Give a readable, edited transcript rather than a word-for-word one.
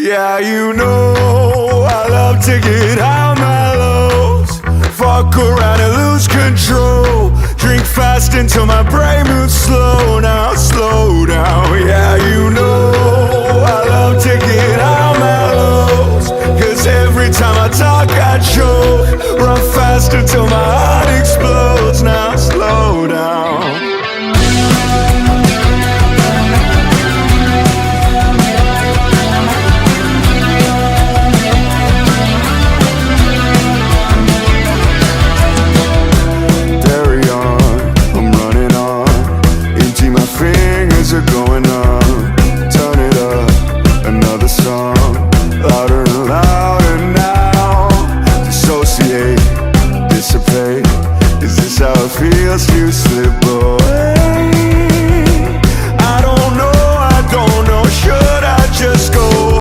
Yeah, you know I love to get high mellows. Fuck around and lose control. Drink fast until my brain moves slow. Now slow down. Yeah, you know I love to get high mellows. Cause every time I talk I choke. Run fast until my heart explodes. Now slow down. Are going on, turn it up, another song, louder.